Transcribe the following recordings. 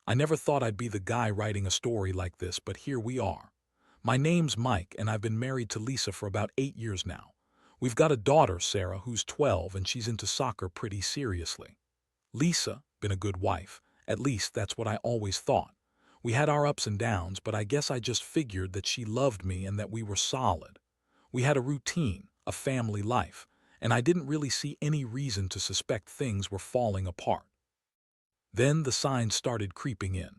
I never thought I'd be the guy writing a story like this, but here we are. My name's Mike, and I've been married to Lisa for about 8 years now. We've got a daughter, Sarah, who's 12, and she's into soccer pretty seriously. Lisa, been a good wife. At least that's what I always thought. We had our ups and downs, but I guess I just figured that she loved me and that we were solid. We had a routine, a family life, and I didn't really see any reason to suspect things were falling apart. Then the signs started creeping in.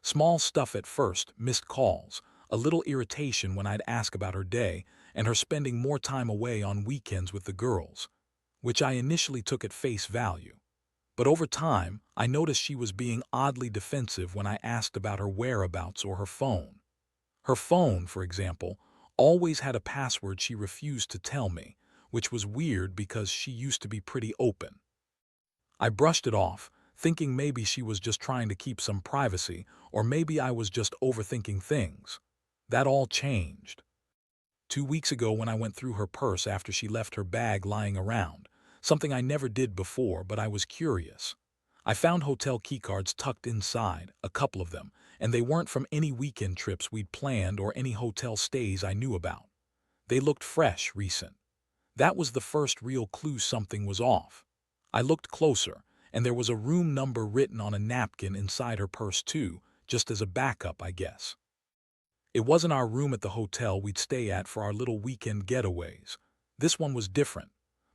Small stuff at first, missed calls, a little irritation when I'd ask about her day, and her spending more time away on weekends with the girls, which I initially took at face value. But over time, I noticed she was being oddly defensive when I asked about her whereabouts or her phone. Her phone, for example, always had a password she refused to tell me, which was weird because she used to be pretty open. I brushed it off, thinking maybe she was just trying to keep some privacy, or maybe I was just overthinking things. That all changed 2 weeks ago when I went through her purse after she left her bag lying around, something I never did before, but I was curious. I found hotel keycards tucked inside, a couple of them, and they weren't from any weekend trips we'd planned or any hotel stays I knew about. They looked fresh, recent. That was the first real clue something was off. I looked closer, and there was a room number written on a napkin inside her purse too, just as a backup, I guess. It wasn't our room at the hotel we'd stay at for our little weekend getaways. This one was different.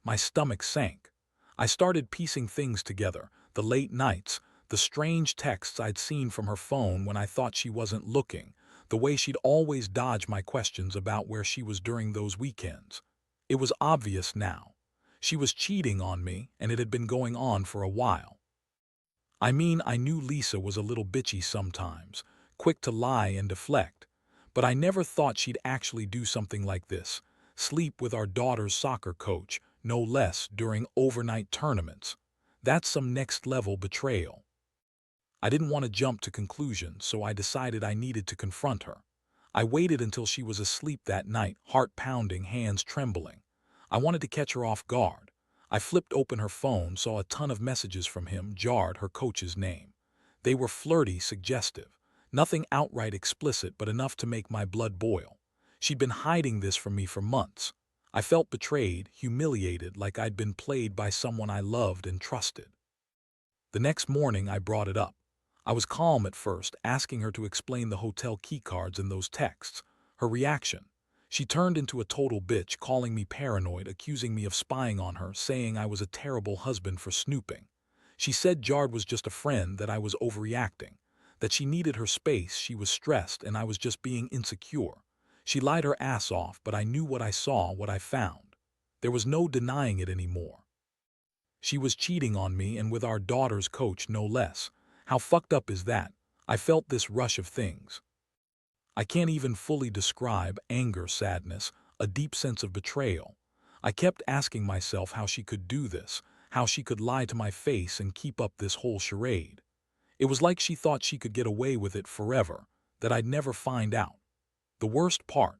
My stomach sank. I started piecing things together, the late nights, the strange texts I'd seen from her phone when I thought she wasn't looking, the way she'd always dodge my questions about where she was during those weekends. It was obvious now. She was cheating on me, and it had been going on for a while. I mean, I knew Lisa was a little bitchy sometimes, quick to lie and deflect, but I never thought she'd actually do something like this, sleep with our daughter's soccer coach, no less, during overnight tournaments. That's some next-level betrayal. I didn't want to jump to conclusions, so I decided I needed to confront her. I waited until she was asleep that night, heart pounding, hands trembling. I wanted to catch her off guard. I flipped open her phone, saw a ton of messages from him, jarred her coach's name. They were flirty, suggestive. Nothing outright explicit, but enough to make my blood boil. She'd been hiding this from me for months. I felt betrayed, humiliated, like I'd been played by someone I loved and trusted. The next morning, I brought it up. I was calm at first, asking her to explain the hotel keycards and those texts. Her reaction: she turned into a total bitch, calling me paranoid, accusing me of spying on her, saying I was a terrible husband for snooping. She said Jard was just a friend, that I was overreacting, that she needed her space, she was stressed, and I was just being insecure. She lied her ass off, but I knew what I saw, what I found. There was no denying it anymore. She was cheating on me, and with our daughter's coach, no less. How fucked up is that? I felt this rush of things I can't even fully describe: anger, sadness, a deep sense of betrayal. I kept asking myself how she could do this, how she could lie to my face and keep up this whole charade. It was like she thought she could get away with it forever, that I'd never find out. The worst part,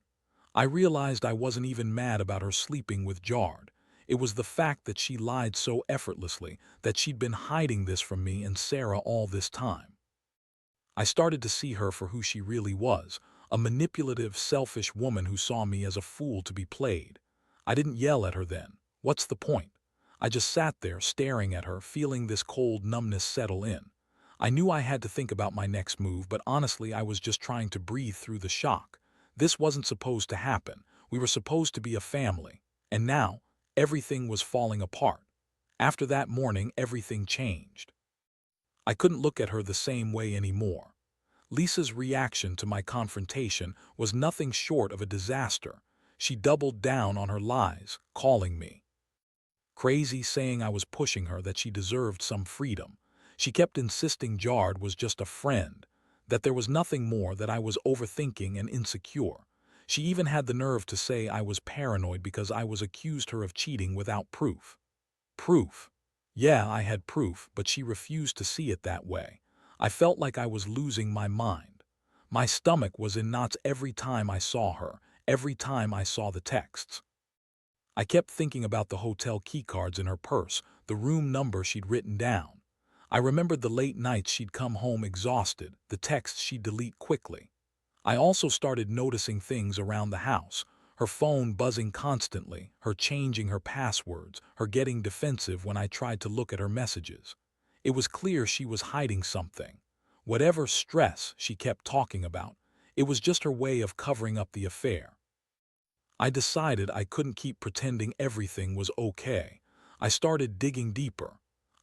I realized I wasn't even mad about her sleeping with Jard. It was the fact that she lied so effortlessly, that she'd been hiding this from me and Sarah all this time. I started to see her for who she really was, a manipulative, selfish woman who saw me as a fool to be played. I didn't yell at her then. What's the point? I just sat there staring at her, feeling this cold numbness settle in. I knew I had to think about my next move, but honestly I was just trying to breathe through the shock. This wasn't supposed to happen. We were supposed to be a family. And now, everything was falling apart. After that morning, everything changed. I couldn't look at her the same way anymore. Lisa's reaction to my confrontation was nothing short of a disaster. She doubled down on her lies, calling me crazy, saying I was pushing her, that she deserved some freedom. She kept insisting Jard was just a friend, that there was nothing more, that I was overthinking and insecure. She even had the nerve to say I was paranoid because I was accused her of cheating without proof. Proof? Yeah, I had proof, but she refused to see it that way. I felt like I was losing my mind. My stomach was in knots every time I saw her, every time I saw the texts. I kept thinking about the hotel keycards in her purse, the room number she'd written down. I remembered the late nights she'd come home exhausted, the texts she'd delete quickly. I also started noticing things around the house, her phone buzzing constantly, her changing her passwords, her getting defensive when I tried to look at her messages. It was clear she was hiding something. Whatever stress she kept talking about, it was just her way of covering up the affair. I decided I couldn't keep pretending everything was okay. I started digging deeper.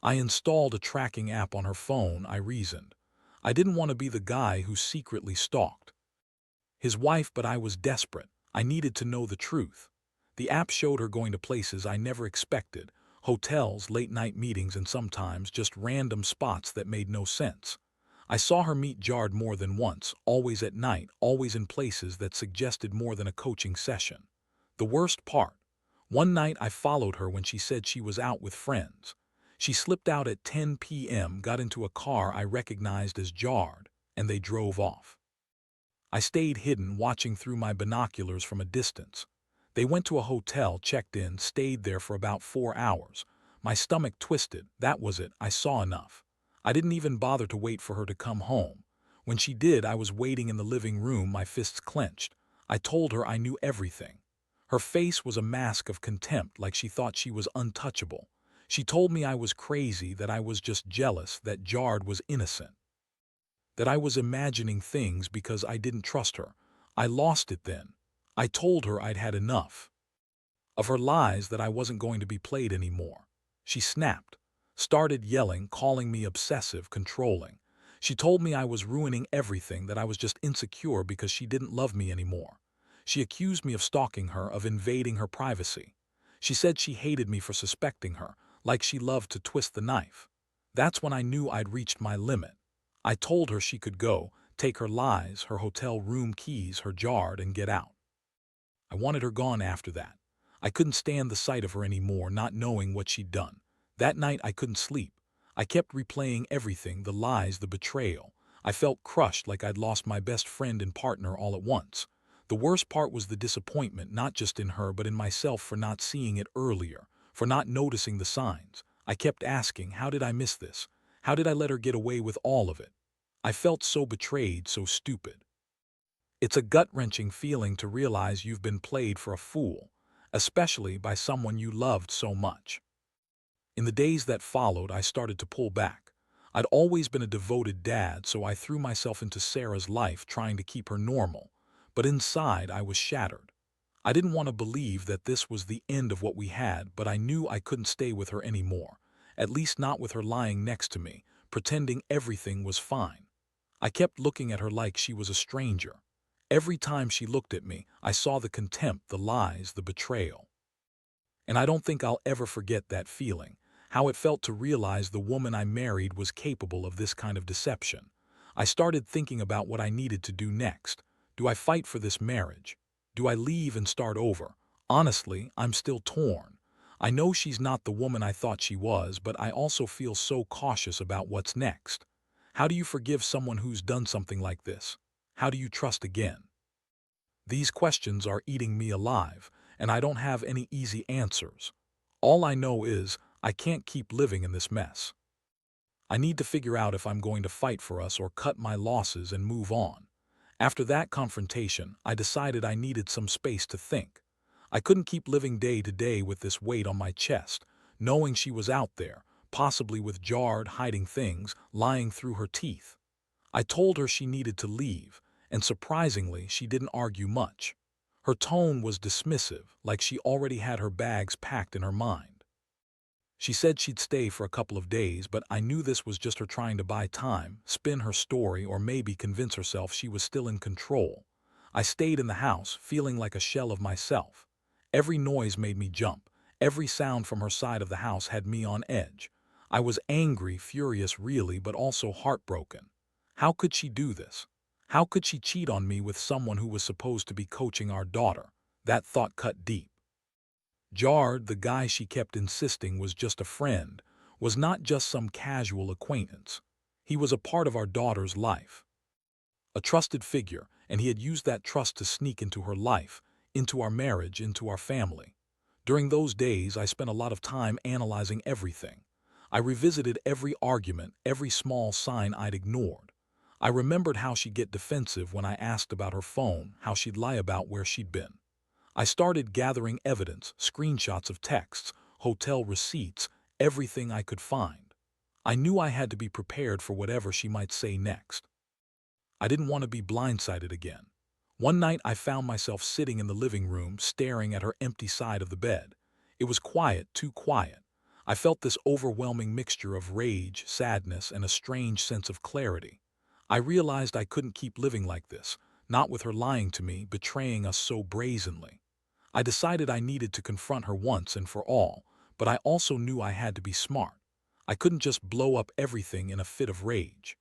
I installed a tracking app on her phone, I reasoned. I didn't want to be the guy who secretly stalked his wife, but I was desperate. I needed to know the truth. The app showed her going to places I never expected, hotels, late-night meetings, and sometimes just random spots that made no sense. I saw her meet Jard more than once, always at night, always in places that suggested more than a coaching session. The worst part, one night I followed her when she said she was out with friends. She slipped out at 10 p.m., got into a car I recognized as Jard, and they drove off. I stayed hidden, watching through my binoculars from a distance. They went to a hotel, checked in, stayed there for about 4 hours. My stomach twisted. That was it. I saw enough. I didn't even bother to wait for her to come home. When she did, I was waiting in the living room, my fists clenched. I told her I knew everything. Her face was a mask of contempt, like she thought she was untouchable. She told me I was crazy, that I was just jealous, that Jard was innocent, that I was imagining things because I didn't trust her. I lost it then. I told her I'd had enough of her lies, that I wasn't going to be played anymore. She snapped, started yelling, calling me obsessive, controlling. She told me I was ruining everything, that I was just insecure because she didn't love me anymore. She accused me of stalking her, of invading her privacy. She said she hated me for suspecting her, like she loved to twist the knife. That's when I knew I'd reached my limit. I told her she could go, take her lies, her hotel room keys, her Jard, and get out. I wanted her gone after that. I couldn't stand the sight of her anymore, not knowing what she'd done. That night I couldn't sleep. I kept replaying everything, the lies, the betrayal. I felt crushed, like I'd lost my best friend and partner all at once. The worst part was the disappointment, not just in her but in myself for not seeing it earlier, for not noticing the signs. I kept asking, how did I miss this? How did I let her get away with all of it? I felt so betrayed, so stupid. It's a gut-wrenching feeling to realize you've been played for a fool, especially by someone you loved so much. In the days that followed, I started to pull back. I'd always been a devoted dad, so I threw myself into Sarah's life, trying to keep her normal. But inside, I was shattered. I didn't want to believe that this was the end of what we had, but I knew I couldn't stay with her anymore, at least not with her lying next to me, pretending everything was fine. I kept looking at her like she was a stranger. Every time she looked at me, I saw the contempt, the lies, the betrayal. And I don't think I'll ever forget that feeling, how it felt to realize the woman I married was capable of this kind of deception. I started thinking about what I needed to do next. Do I fight for this marriage? Do I leave and start over? Honestly, I'm still torn. I know she's not the woman I thought she was, but I also feel so cautious about what's next. How do you forgive someone who's done something like this? How do you trust again? These questions are eating me alive, and I don't have any easy answers. All I know is I can't keep living in this mess. I need to figure out if I'm going to fight for us or cut my losses and move on. After that confrontation, I decided I needed some space to think. I couldn't keep living day to day with this weight on my chest, knowing she was out there, possibly with Jard, hiding things, lying through her teeth. I told her she needed to leave, and surprisingly, she didn't argue much. Her tone was dismissive, like she already had her bags packed in her mind. She said she'd stay for a couple of days, but I knew this was just her trying to buy time, spin her story, or maybe convince herself she was still in control. I stayed in the house, feeling like a shell of myself. Every noise made me jump. Every sound from her side of the house had me on edge. I was angry, furious really, but also heartbroken. How could she do this? How could she cheat on me with someone who was supposed to be coaching our daughter? That thought cut deep. Jard, the guy she kept insisting was just a friend, was not just some casual acquaintance. He was a part of our daughter's life, a trusted figure, and he had used that trust to sneak into her life, into our marriage, into our family. During those days, I spent a lot of time analyzing everything. I revisited every argument, every small sign I'd ignored. I remembered how she'd get defensive when I asked about her phone, how she'd lie about where she'd been. I started gathering evidence, screenshots of texts, hotel receipts, everything I could find. I knew I had to be prepared for whatever she might say next. I didn't want to be blindsided again. One night I found myself sitting in the living room, staring at her empty side of the bed. It was quiet, too quiet. I felt this overwhelming mixture of rage, sadness, and a strange sense of clarity. I realized I couldn't keep living like this, not with her lying to me, betraying us so brazenly. I decided I needed to confront her once and for all, but I also knew I had to be smart. I couldn't just blow up everything in a fit of rage.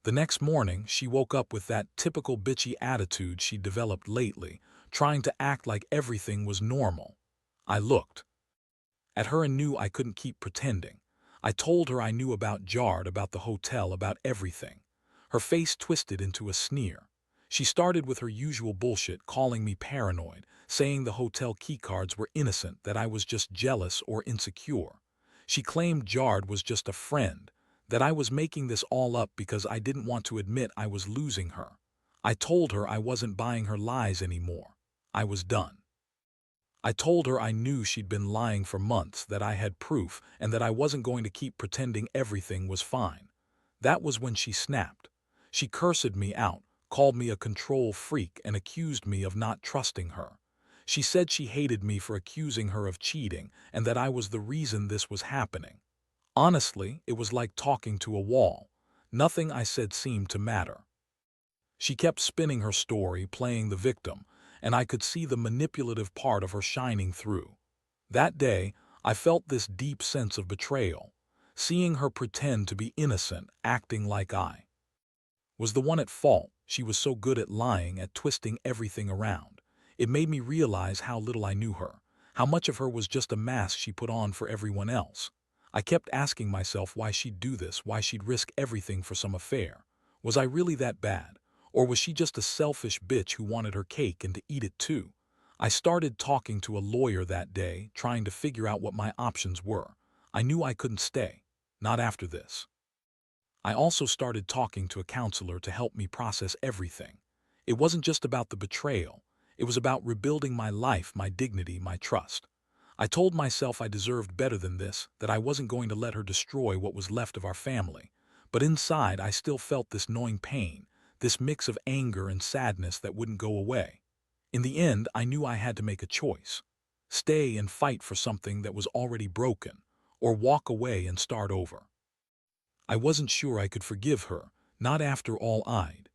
The next morning, she woke up with that typical bitchy attitude she'd developed lately, trying to act like everything was normal. I looked at her and knew I couldn't keep pretending. I told her I knew about Jard, about the hotel, about everything. Her face twisted into a sneer. She started with her usual bullshit, calling me paranoid, saying the hotel keycards were innocent, that I was just jealous or insecure. She claimed Jard was just a friend, that I was making this all up because I didn't want to admit I was losing her. I told her I wasn't buying her lies anymore. I was done. I told her I knew she'd been lying for months, that I had proof, and that I wasn't going to keep pretending everything was fine. That was when she snapped. She cursed me out, called me a control freak, and accused me of not trusting her. She said she hated me for accusing her of cheating, and that I was the reason this was happening. Honestly, it was like talking to a wall. Nothing I said seemed to matter. She kept spinning her story, playing the victim, and I could see the manipulative part of her shining through. That day, I felt this deep sense of betrayal, seeing her pretend to be innocent, acting like I was the one at fault. She was so good at lying, at twisting everything around. It made me realize how little I knew her, how much of her was just a mask she put on for everyone else. I kept asking myself why she'd do this, why she'd risk everything for some affair. Was I really that bad? Or was she just a selfish bitch who wanted her cake and to eat it too? I started talking to a lawyer that day, trying to figure out what my options were. I knew I couldn't stay. Not after this. I also started talking to a counselor to help me process everything. It wasn't just about the betrayal. It was about rebuilding my life, my dignity, my trust. I told myself I deserved better than this, that I wasn't going to let her destroy what was left of our family. But inside, I still felt this gnawing pain, this mix of anger and sadness that wouldn't go away. In the end, I knew I had to make a choice. Stay and fight for something that was already broken, or walk away and start over. I wasn't sure I could forgive her, not after all I'd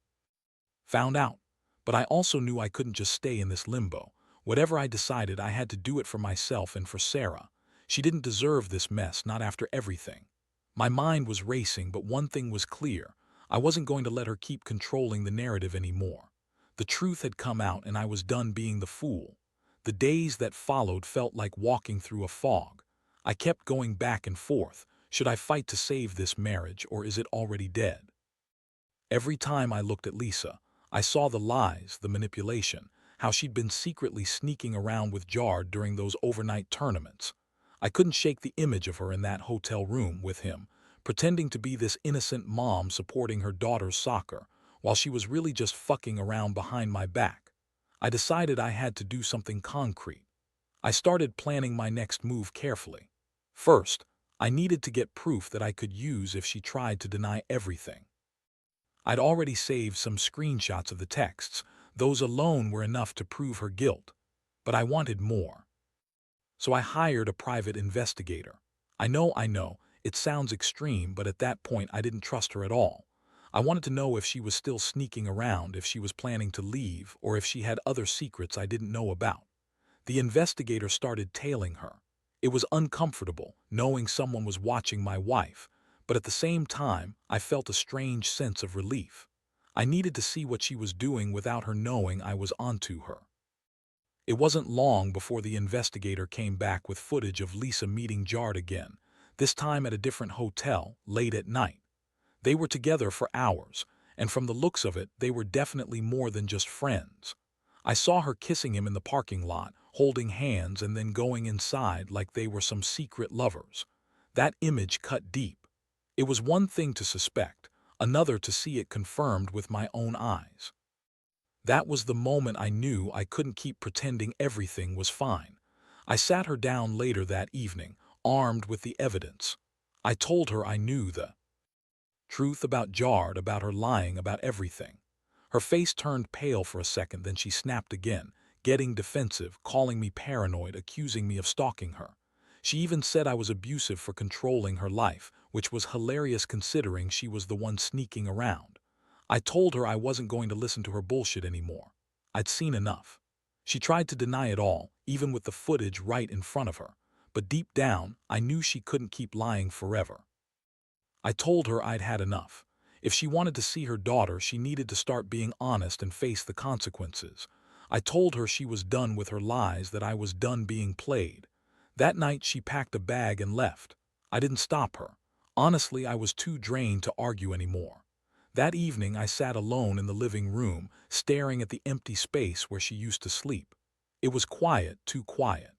found out. But I also knew I couldn't just stay in this limbo. Whatever I decided, I had to do it for myself and for Sarah. She didn't deserve this mess, not after everything. My mind was racing, but one thing was clear. I wasn't going to let her keep controlling the narrative anymore. The truth had come out, and I was done being the fool. The days that followed felt like walking through a fog. I kept going back and forth. Should I fight to save this marriage, or is it already dead? Every time I looked at Lisa, I saw the lies, the manipulation, how she'd been secretly sneaking around with Jard during those overnight tournaments. I couldn't shake the image of her in that hotel room with him, pretending to be this innocent mom supporting her daughter's soccer, while she was really just fucking around behind my back. I decided I had to do something concrete. I started planning my next move carefully. First, I needed to get proof that I could use if she tried to deny everything. I'd already saved some screenshots of the texts. Those alone were enough to prove her guilt. But I wanted more. So I hired a private investigator. I know, it sounds extreme, but at that point I didn't trust her at all. I wanted to know if she was still sneaking around, if she was planning to leave, or if she had other secrets I didn't know about. The investigator started tailing her. It was uncomfortable, knowing someone was watching my wife, but at the same time, I felt a strange sense of relief. I needed to see what she was doing without her knowing I was onto her. It wasn't long before the investigator came back with footage of Lisa meeting Jard again, this time at a different hotel, late at night. They were together for hours, and from the looks of it, they were definitely more than just friends. I saw her kissing him in the parking lot, holding hands and then going inside like they were some secret lovers. That image cut deep. It was one thing to suspect, another to see it confirmed with my own eyes. That was the moment I knew I couldn't keep pretending everything was fine. I sat her down later that evening, armed with the evidence. I told her I knew the truth about Jard, about her lying about everything. Her face turned pale for a second, then she snapped again, getting defensive, calling me paranoid, accusing me of stalking her. She even said I was abusive for controlling her life, which was hilarious considering she was the one sneaking around. I told her I wasn't going to listen to her bullshit anymore. I'd seen enough. She tried to deny it all, even with the footage right in front of her. But deep down, I knew she couldn't keep lying forever. I told her I'd had enough. If she wanted to see her daughter, she needed to start being honest and face the consequences. I told her she was done with her lies, that I was done being played. That night she packed a bag and left. I didn't stop her. Honestly, I was too drained to argue anymore. That evening I sat alone in the living room, staring at the empty space where she used to sleep. It was quiet, too quiet.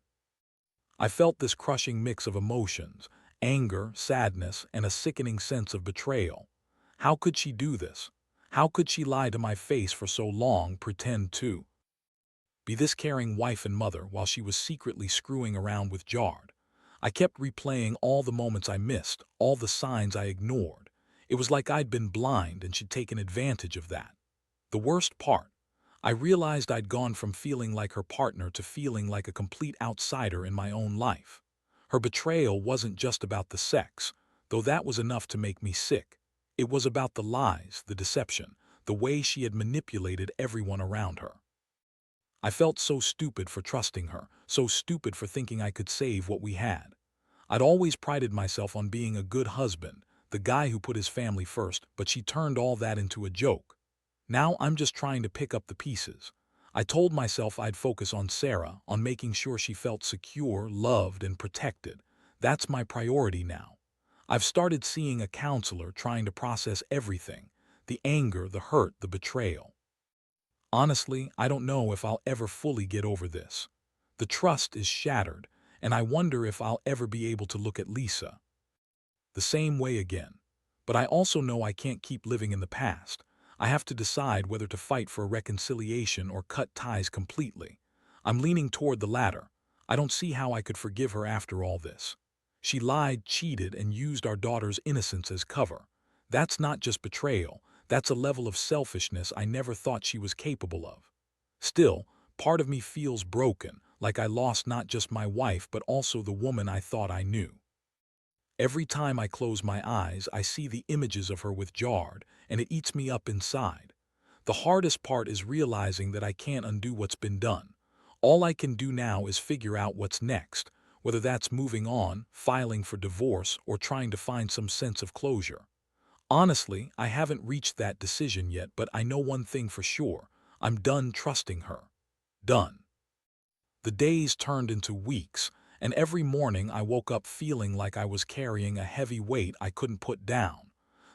I felt this crushing mix of emotions, anger, sadness, and a sickening sense of betrayal. How could she do this? How could she lie to my face for so long, pretend to be this caring wife and mother while she was secretly screwing around with Jard? I kept replaying all the moments I missed, all the signs I ignored. It was like I'd been blind and she'd taken advantage of that. The worst part, I realized I'd gone from feeling like her partner to feeling like a complete outsider in my own life. Her betrayal wasn't just about the sex, though that was enough to make me sick. It was about the lies, the deception, the way she had manipulated everyone around her. I felt so stupid for trusting her, so stupid for thinking I could save what we had. I'd always prided myself on being a good husband, the guy who put his family first, but she turned all that into a joke. Now I'm just trying to pick up the pieces. I told myself I'd focus on Sarah, on making sure she felt secure, loved, and protected. That's my priority now. I've started seeing a counselor, trying to process everything: the anger, the hurt, the betrayal. Honestly, I don't know if I'll ever fully get over this. The trust is shattered, and I wonder if I'll ever be able to look at Lisa the same way again. But I also know I can't keep living in the past. I have to decide whether to fight for a reconciliation or cut ties completely. I'm leaning toward the latter. I don't see how I could forgive her after all this. She lied, cheated, and used our daughter's innocence as cover. That's not just betrayal. That's a level of selfishness I never thought she was capable of. Still, part of me feels broken, like I lost not just my wife but also the woman I thought I knew. Every time I close my eyes, I see the images of her with Jard, and it eats me up inside. The hardest part is realizing that I can't undo what's been done. All I can do now is figure out what's next, whether that's moving on, filing for divorce, or trying to find some sense of closure. Honestly, I haven't reached that decision yet, but I know one thing for sure: I'm done trusting her. Done. The days turned into weeks, and every morning I woke up feeling like I was carrying a heavy weight I couldn't put down.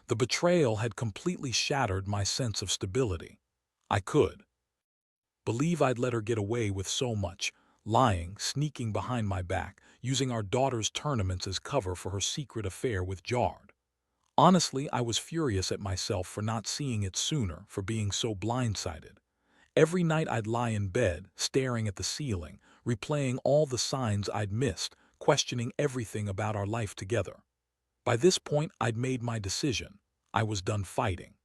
The betrayal had completely shattered my sense of stability. I could believe I'd let her get away with so much, lying, sneaking behind my back, using our daughter's tournaments as cover for her secret affair with Jard. Honestly, I was furious at myself for not seeing it sooner, for being so blindsided. Every night I'd lie in bed, staring at the ceiling, replaying all the signs I'd missed, questioning everything about our life together. By this point, I'd made my decision. I was done fighting.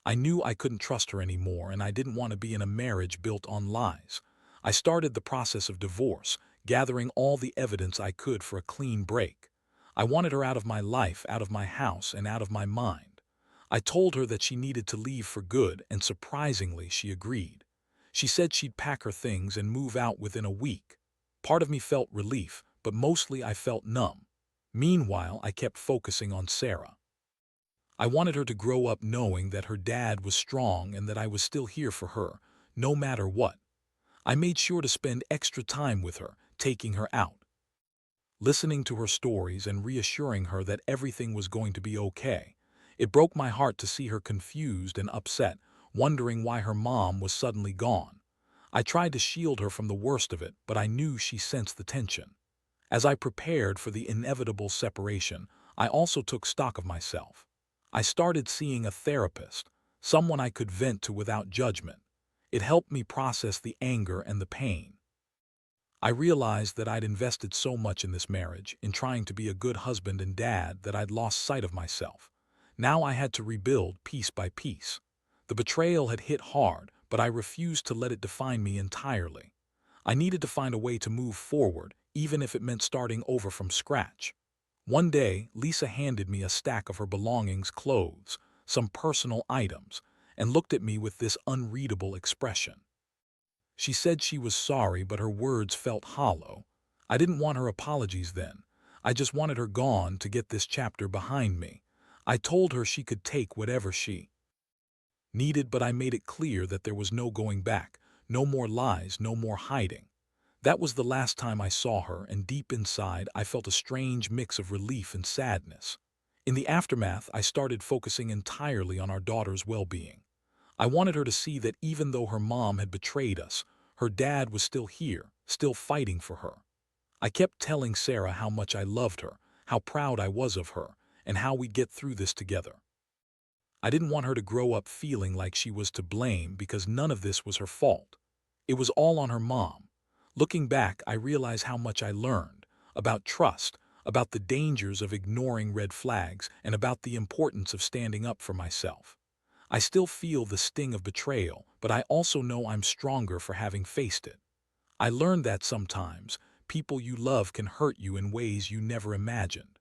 I knew I couldn't trust her anymore, and I didn't want to be in a marriage built on lies. I started the process of divorce, gathering all the evidence I could for a clean break. I wanted her out of my life, out of my house, and out of my mind. I told her that she needed to leave for good, and surprisingly, she agreed. She said she'd pack her things and move out within a week. Part of me felt relief, but mostly I felt numb. Meanwhile, I kept focusing on Sarah. I wanted her to grow up knowing that her dad was strong and that I was still here for her, no matter what. I made sure to spend extra time with her, taking her out, listening to her stories and reassuring her that everything was going to be okay. It broke my heart to see her confused and upset, wondering why her mom was suddenly gone. I tried to shield her from the worst of it, but I knew she sensed the tension. As I prepared for the inevitable separation, I also took stock of myself. I started seeing a therapist, someone I could vent to without judgment. It helped me process the anger and the pain. I realized that I'd invested so much in this marriage, in trying to be a good husband and dad, that I'd lost sight of myself. Now I had to rebuild piece by piece. The betrayal had hit hard, but I refused to let it define me entirely. I needed to find a way to move forward, even if it meant starting over from scratch. One day, Lisa handed me a stack of her belongings, clothes, some personal items, and looked at me with this unreadable expression. She said she was sorry, but her words felt hollow. I didn't want her apologies then. I just wanted her gone to get this chapter behind me. I told her she could take whatever she needed, but I made it clear that there was no going back, no more lies, no more hiding. That was the last time I saw her, and deep inside I felt a strange mix of relief and sadness. In the aftermath, I started focusing entirely on our daughter's well-being. I wanted her to see that even though her mom had betrayed us, her dad was still here, still fighting for her. I kept telling Sarah how much I loved her, how proud I was of her, and how we'd get through this together. I didn't want her to grow up feeling like she was to blame, because none of this was her fault. It was all on her mom. Looking back, I realize how much I learned about trust, about the dangers of ignoring red flags, and about the importance of standing up for myself. I still feel the sting of betrayal, but I also know I'm stronger for having faced it. I learned that sometimes people you love can hurt you in ways you never imagined.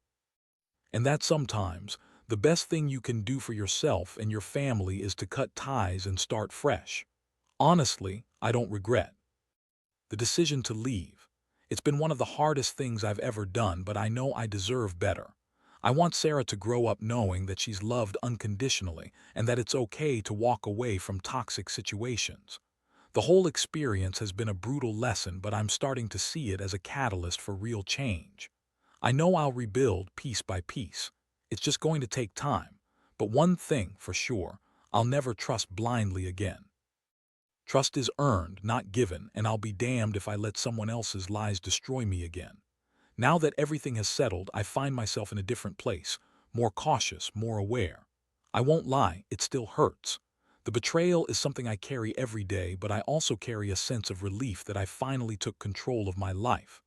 And that sometimes the best thing you can do for yourself and your family is to cut ties and start fresh. Honestly, I don't regret the decision to leave. It's been one of the hardest things I've ever done, but I know I deserve better. I want Sarah to grow up knowing that she's loved unconditionally and that it's okay to walk away from toxic situations. The whole experience has been a brutal lesson, but I'm starting to see it as a catalyst for real change. I know I'll rebuild piece by piece. It's just going to take time. But one thing for sure, I'll never trust blindly again. Trust is earned, not given, and I'll be damned if I let someone else's lies destroy me again. Now that everything has settled, I find myself in a different place, more cautious, more aware. I won't lie, it still hurts. The betrayal is something I carry every day, but I also carry a sense of relief that I finally took control of my life.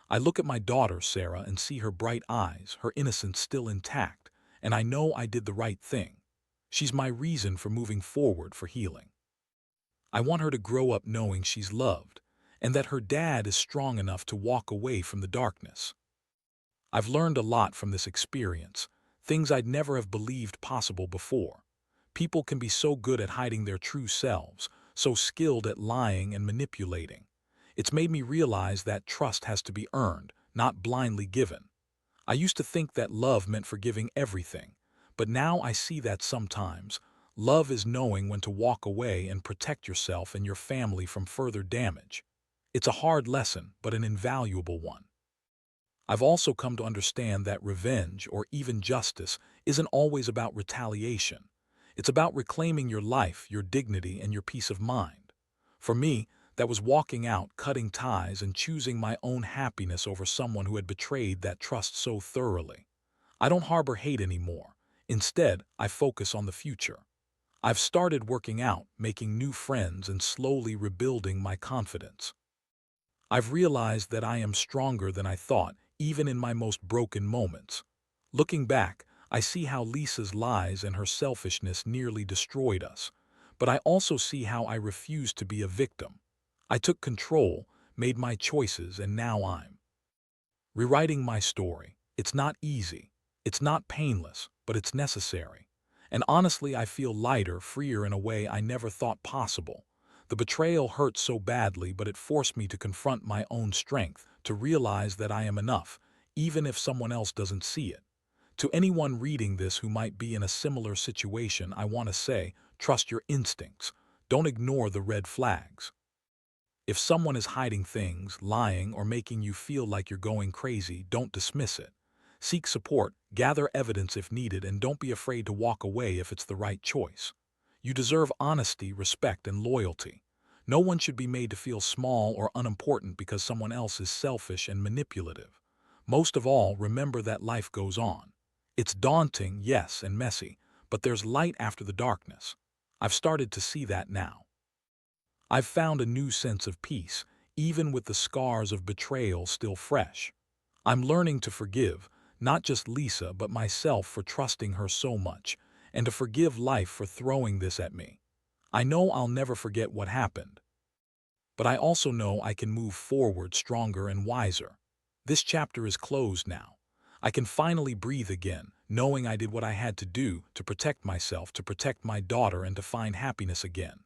I look at my daughter, Sarah, and see her bright eyes, her innocence still intact, and I know I did the right thing. She's my reason for moving forward, for healing. I want her to grow up knowing she's loved, and that her dad is strong enough to walk away from the darkness. I've learned a lot from this experience, things I'd never have believed possible before. People can be so good at hiding their true selves, so skilled at lying and manipulating. It's made me realize that trust has to be earned, not blindly given. I used to think that love meant forgiving everything, but now I see that sometimes love is knowing when to walk away and protect yourself and your family from further damage. It's a hard lesson, but an invaluable one. I've also come to understand that revenge, or even justice, isn't always about retaliation. It's about reclaiming your life, your dignity, and your peace of mind. For me, that was walking out, cutting ties, and choosing my own happiness over someone who had betrayed that trust so thoroughly. I don't harbor hate anymore. Instead, I focus on the future. I've started working out, making new friends, and slowly rebuilding my confidence. I've realized that I am stronger than I thought, even in my most broken moments. Looking back, I see how Lisa's lies and her selfishness nearly destroyed us, but I also see how I refused to be a victim. I took control, made my choices, and now I'm rewriting my story. It's not easy, it's not painless, but it's necessary. And honestly, I feel lighter, freer in a way I never thought possible. The betrayal hurt so badly, but it forced me to confront my own strength, to realize that I am enough, even if someone else doesn't see it. To anyone reading this who might be in a similar situation, I want to say, trust your instincts. Don't ignore the red flags. If someone is hiding things, lying, or making you feel like you're going crazy, don't dismiss it. Seek support, gather evidence if needed, and don't be afraid to walk away if it's the right choice. You deserve honesty, respect, and loyalty. No one should be made to feel small or unimportant because someone else is selfish and manipulative. Most of all, remember that life goes on. It's daunting, yes, and messy, but there's light after the darkness. I've started to see that now. I've found a new sense of peace, even with the scars of betrayal still fresh. I'm learning to forgive, not just Lisa, but myself for trusting her so much, and to forgive life for throwing this at me. I know I'll never forget what happened, but I also know I can move forward stronger and wiser. This chapter is closed now. I can finally breathe again, knowing I did what I had to do to protect myself, to protect my daughter, and to find happiness again.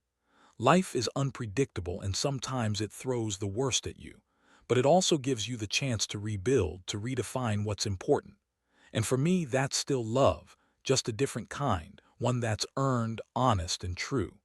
Life is unpredictable and sometimes it throws the worst at you, but it also gives you the chance to rebuild, to redefine what's important. And for me, that's still love, just a different kind, one that's earned, honest, and true.